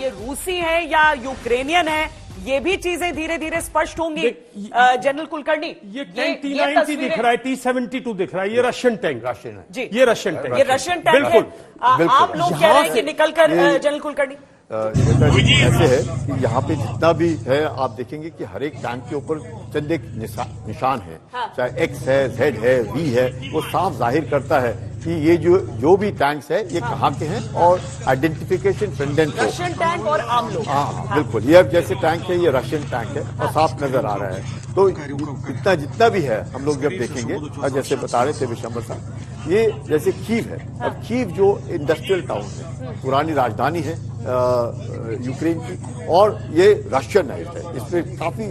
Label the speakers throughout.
Speaker 1: ये रूसी है या यूक्रेनियन है, ये भी चीजें धीरे धीरे स्पष्ट होंगी। जनरल कुलकर्णी,
Speaker 2: ये टैंक T-90 दिख रहा है, T-72 दिख रहा है, ये रशियन टैंक है जी, ये रशियन टैंक,
Speaker 1: ये रशियन टैंक है। आप लोग कह रहे हैं कि निकलकर, जनरल कुलकर्णी
Speaker 3: ऐसे है कि यहाँ पे जितना भी है आप देखेंगे कि हर एक टैंक के ऊपर चंद एक निशान है, चाहे एक्स है, जेड है, वी है, वो साफ जाहिर करता है कि ये जो भी टैंक्स है ये कहाँ के हैं और आइडेंटिफिकेशन फ्रेंडेंट
Speaker 1: रशियन टैंक और आम लोग।
Speaker 3: हाँ बिल्कुल, ये जैसे टैंक है ये रशियन टैंक है और साफ नजर आ रहा है। तो इतना जितना भी है हम लोग जब देखेंगे, और जैसे बता रहे थे विशंबर साहब, ये जैसे कीव है, अब कीव जो इंडस्ट्रियल टाउन है, पुरानी राजधानी है यूक्रेन की, और ये रशियनाइज्ड है, इसमें काफी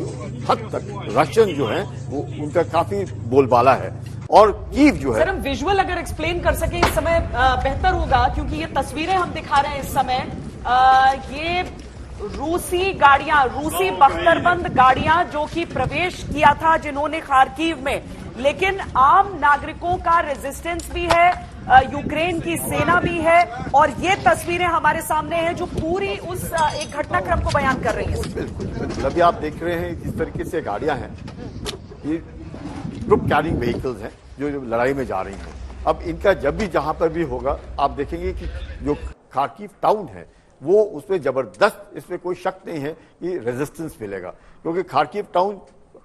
Speaker 3: हद तक रशियन जो है वो उनका काफी बोलबाला है। और कीव जो है,
Speaker 1: सर हम विजुअल अगर एक्सप्लेन कर सके इस समय बेहतर होगा, क्योंकि ये तस्वीरें हम दिखा रहे हैं इस समय, ये रूसी गाड़ियां, रूसी बख्तरबंद गाड़ियां जो कि प्रवेश किया था जिन्होंने खार्किव में, लेकिन आम नागरिकों का रेजिस्टेंस भी है, यूक्रेन की सेना भी है, और ये तस्वीरें हमारे सामने हैं जो पूरी उस एक घटनाक्रम को बयान कर रही है।
Speaker 3: बिल्कुल बिल्कुल, अभी आप देख रहे हैं किस तरीके से गाड़ियां हैं, ये ट्रुप कैरिंग व्हीकल्स हैं जो लड़ाई में जा रही हैं। अब इनका जब भी जहां पर भी होगा आप देखेंगे कि जो खार्किव टाउन है वो उसमें जबरदस्त, इसमें कोई शक नहीं है कि रेजिस्टेंस मिलेगा, क्योंकि खार्किव टाउन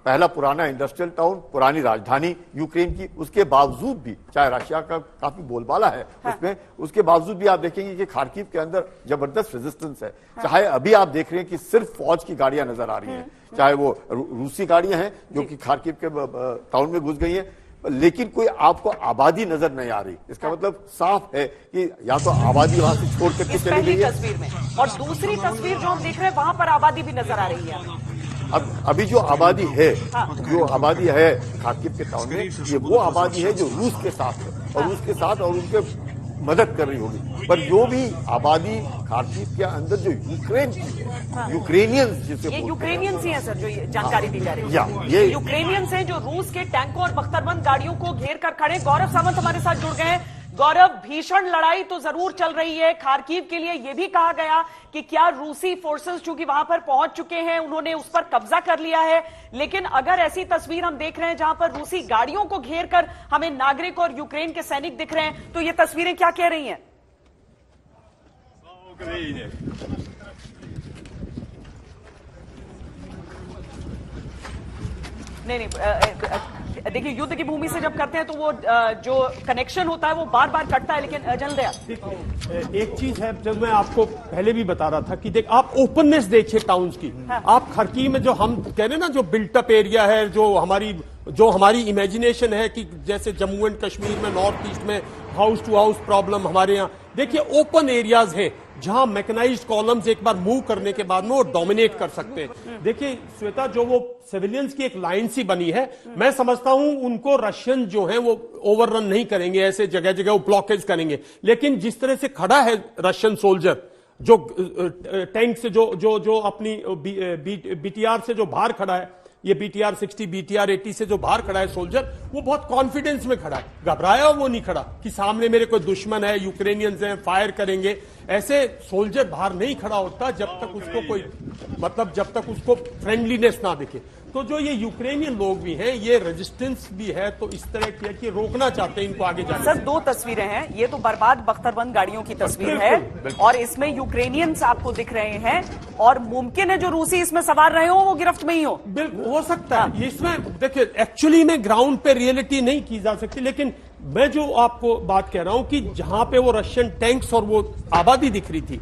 Speaker 3: पहला पुराना इंडस्ट्रियल टाउन, पुरानी राजधानी यूक्रेन की, उसके बावजूद भी चाहे रशिया का काफी बोलबाला है उसमें, उसके बावजूद भी आप देखेंगे कि खार्किव के अंदर जबरदस्त रेजिस्टेंस है। चाहे अभी आप देख रहे हैं कि सिर्फ फौज की गाड़ियां नजर आ रही हैं, चाहे वो रूसी गाड़ियां हैं जो कि खार्किव के टाउन में घुस गई हैं, लेकिन कोई आपको आबादी नजर नहीं आ रही। इसका मतलब साफ है कि या तो आबादी वहां से छोड़ करके चली गई है,
Speaker 1: तस्वीर में, और दूसरी तस्वीर जो हम देख रहे हैं वहां पर आबादी भी नजर आ रही है।
Speaker 3: अब अभी जो आबादी है, जो आबादी है खार्किव के टाउन में, ये वो आबादी है जो रूस के साथ है और रूस के साथ और उनके मदद कर रही होगी। पर जो भी आबादी खार्किव के अंदर जो यूक्रेन की है, यूक्रेनियंस जिसे
Speaker 1: ये यूक्रेनियंस ही हैं सर जो ये जानकारी दी जा रही है,
Speaker 3: ये
Speaker 1: यूक्रेनियंस हैं जो रूस के टैंकों और बख्तरबंद गाड़ियों को घेर कर खड़े। गौरव सावंत हमारे साथ जुड़ गए हैं। गौरव, भीषण लड़ाई तो जरूर चल रही है खार्किव के लिए, यह भी कहा गया कि क्या रूसी फोर्सेस चूंकि वहां पर पहुंच चुके हैं, उन्होंने उस पर कब्जा कर लिया है, लेकिन अगर ऐसी तस्वीर हम देख रहे हैं जहां पर रूसी गाड़ियों को घेर कर हमें नागरिक और यूक्रेन के सैनिक दिख रहे हैं, तो ये तस्वीरें क्या कह रही हैं? नहीं, देखिए युद्ध की भूमि से जब करते हैं तो वो जो कनेक्शन होता है वो बार बार कटता है, लेकिन जलदया
Speaker 2: एक चीज है जो मैं आपको पहले भी बता रहा था कि देख आप ओपननेस देखिए टाउन्स की। आप खार्किव में जो हम कह रहे हैं ना, जो बिल्टअप एरिया है, जो हमारी इमेजिनेशन है कि जैसे जम्मू एंड कश्मीर में, नॉर्थ ईस्ट में हाउस टू हाउस प्रॉब्लम, हमारे यहाँ देखिए ओपन एरियाज हैं जहां मैकेनाइज्ड कॉलम्स एक बार मूव करने के बाद में वो डोमिनेट कर सकते हैं। देखिए श्वेता, जो वो सिविलियंस की एक लाइन सी बनी है, मैं समझता हूं उनको रशियन जो है वो ओवररन नहीं करेंगे, ऐसे जगह जगह वो ब्लॉकेज करेंगे, लेकिन जिस तरह से खड़ा है रशियन सोल्जर, जो टैंक से जो अपनी बीटीआर से जो बाहर खड़ा है, ये BTR 60 BTR 80 से जो बाहर खड़ा है सोल्जर, वो बहुत कॉन्फिडेंस में खड़ा है, घबराया वो नहीं खड़ा कि सामने मेरे कोई दुश्मन है, यूक्रेनियंस हैं, फायर करेंगे। ऐसे सोल्जर बाहर नहीं खड़ा होता जब तक उसको कोई जब तक उसको फ्रेंडलीनेस ना दिखे। तो जो ये यूक्रेनियन लोग भी हैं, ये रेजिस्टेंस भी है, तो इस तरह किया कि रोकना चाहते हैं इनको आगे जाने।
Speaker 1: सर दो तस्वीरें हैं, ये तो बर्बाद बख्तरबंद गाड़ियों की तस्वीर है और इसमें यूक्रेनियंस आपको दिख रहे हैं, और मुमकिन है जो रूसी इसमें सवार रहे हो वो गिरफ्त में ही हो।
Speaker 2: बिल्कुल हो सकता है। इसमें देखिए एक्चुअली में ग्राउंड पे रियलिटी नहीं की जा सकती, लेकिन मैं जो आपको बात कह रहा हूं कि जहां पे वो रशियन टैंक्स और वो आबादी दिख रही थी,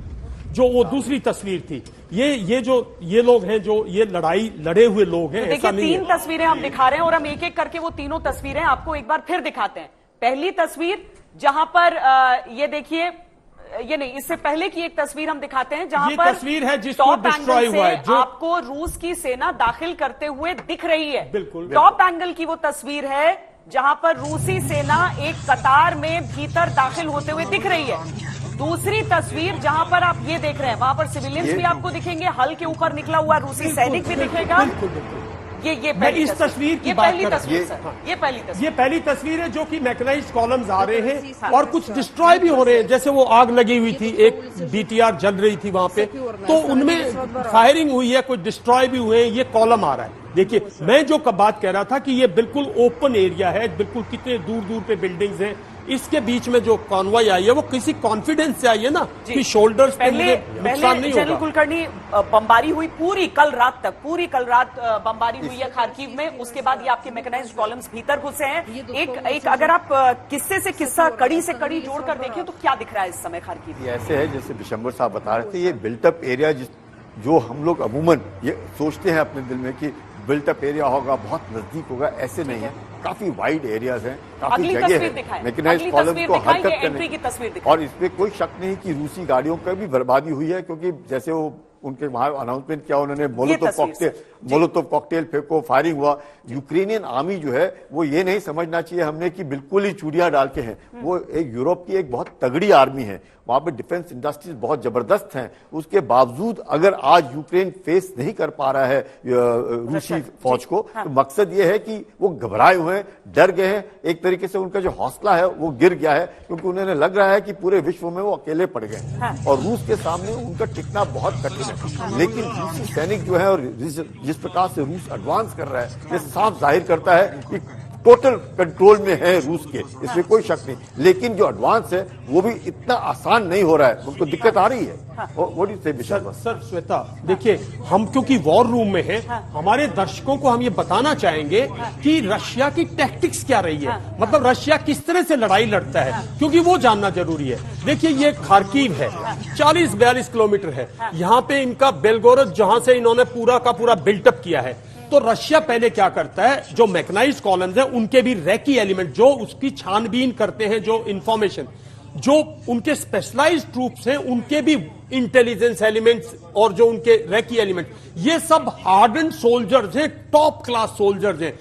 Speaker 2: जो वो दूसरी तस्वीर थी, ये लोग हैं जो ये लड़ाई लड़े हुए लोग हैं।
Speaker 1: देखिए तीन तस्वीरें हम दिखा रहे हैं और हम एक एक करके वो तीनों तस्वीरें आपको एक बार फिर दिखाते हैं। पहली तस्वीर जहां पर ये देखिए, ये नहीं, इससे पहले की एक तस्वीर हम दिखाते हैं जहां पर
Speaker 2: तस्वीर है जिसको डिस्ट्रॉय हुआ है, जो
Speaker 1: आपको रूस की सेना दाखिल करते हुए दिख रही है।
Speaker 2: बिल्कुल
Speaker 1: टॉप एंगल की वो तस्वीर है जहां पर रूसी सेना एक कतार में भीतर दाखिल होते हुए दिख रही है। दूसरी तस्वीर जहां पर आप ये देख रहे हैं, वहां पर सिविलियंस भी आपको दिखेंगे, हल के ऊपर निकला हुआ रूसी सैनिक भी दिखेगा। ये
Speaker 2: मैं
Speaker 1: पहली
Speaker 2: इस तस्वीर की
Speaker 1: ये
Speaker 2: बात
Speaker 1: पहली
Speaker 2: कर रहा
Speaker 1: तस्वीर
Speaker 3: हूं।
Speaker 1: सर, ये पहली तस्वीर।
Speaker 2: ये पहली तस्वीर है जो कि मैकेनाइज्ड कॉलम्स आ रहे हैं और कुछ डिस्ट्रॉय भी हो रहे हैं, जैसे वो आग लगी हुई थी, एक बीटीआर जल रही थी वहां पे, तो उनमें फायरिंग हुई है, कुछ डिस्ट्रॉय भी हुए हैं, ये कॉलम आ रहा है। देखिए, मैं जो बात कह रहा था कि ये बिल्कुल ओपन एरिया है, बिल्कुल कितने दूर दूर पे बिल्डिंग्स हैं, इसके बीच में जो कॉन्वॉय आई है वो किसी कॉन्फिडेंस से आई है ना कि शोल्डर्स पे मुझे नुकसान नहीं
Speaker 1: जनरल
Speaker 2: होगा।
Speaker 1: कुलकर्णी, बमबारी हुई पूरी कल रात तक, पूरी कल रात बमबारी हुई है खार्किव में। उसके बाद ये आपके मैकेनाइज्ड कॉलम्स भीतर घुसे हैं। एक अगर आप किस्से से किस्सा, कड़ी से कड़ी जोड़कर देखें तो क्या दिख रहा है इस समय खार्किव में?
Speaker 3: ये ऐसे है जैसे बिशंबर साहब बता रहे थे, ये बिल्टअप एरिया जो हम लोग अमूमन ये सोचते हैं अपने दिल में कि बिल्टअप एरिया होगा, बहुत नजदीक होगा, ऐसे नहीं है। काफी वाइड एरियाज हैं, काफी
Speaker 1: अगली
Speaker 3: जगह
Speaker 1: तस्वीर
Speaker 3: है
Speaker 1: दिखाएं,
Speaker 3: मैकेनाइज्ड
Speaker 1: अगली
Speaker 3: कॉलम्स
Speaker 1: तस्वीर
Speaker 3: को
Speaker 1: दिखाएं,
Speaker 3: हरकत
Speaker 1: ये
Speaker 3: करने
Speaker 1: एंट्री की तस्वीर दिखाएं।
Speaker 3: और इसमें कोई शक नहीं कि रूसी गाड़ियों का भी बर्बादी हुई है, क्योंकि जैसे वो उनके वहां अनाउंसमेंट किया उन्होंने, मोलोतोव कॉकटेल फेंको, फायरिंग हुआ। यूक्रेनियन आर्मी जो है वो ये नहीं समझना चाहिए हमने कि बिल्कुल ही चूड़ियां डाल के हैं। वो एक यूरोप की एक बहुत तगड़ी आर्मी है, वहां पे डिफेंस इंडस्ट्रीज बहुत जबरदस्त हैं। उसके बावजूद अगर आज यूक्रेन फेस नहीं कर पा रहा है रूसी फौज को, तो मकसद ये है कि वो घबराए हुए हैं, डर गए हैं, एक तरीके से उनका जो हौसला है वो गिर गया है, क्योंकि उन्हें लग रहा है कि पूरे विश्व में वो अकेले पड़ गए और रूस के सामने उनका टिकना बहुत कठिन है। लेकिन रूसी सैनिक जो है और जिस प्रकार से रूस एडवांस कर रहा है, ये साफ जाहिर करता है कि टोटल कंट्रोल में है रूस के, इसमें कोई शक नहीं। लेकिन जो एडवांस है वो भी इतना आसान नहीं हो रहा है, उनको दिक्कत आ रही है। What do you say, Vishal?
Speaker 2: Sir Shweta, देखिए, हम क्योंकि वॉर रूम में हैं, हमारे दर्शकों को हम ये बताना चाहेंगे कि रशिया की टैक्टिक्स क्या रही है, मतलब रशिया किस तरह से लड़ाई लड़ता है, क्योंकि वो जानना जरूरी है। देखिए, ये खार्किव है, 40-42 किलोमीटर है, यहाँ पे इनका बेलगोरद जहां से इन्होंने पूरा का पूरा बिल्टअप किया है। तो रशिया पहले क्या करता है, जो मैकेनाइज्ड कॉलम्स हैं उनके भी रैकी एलिमेंट जो उसकी छानबीन करते हैं, जो इंफॉर्मेशन, जो उनके स्पेशलाइज्ड ट्रूप्स हैं उनके भी इंटेलिजेंस एलिमेंट्स और जो उनके रैकी एलिमेंट, ये सब हार्डन सोल्जर्स हैं, टॉप क्लास सोल्जर्स हैं।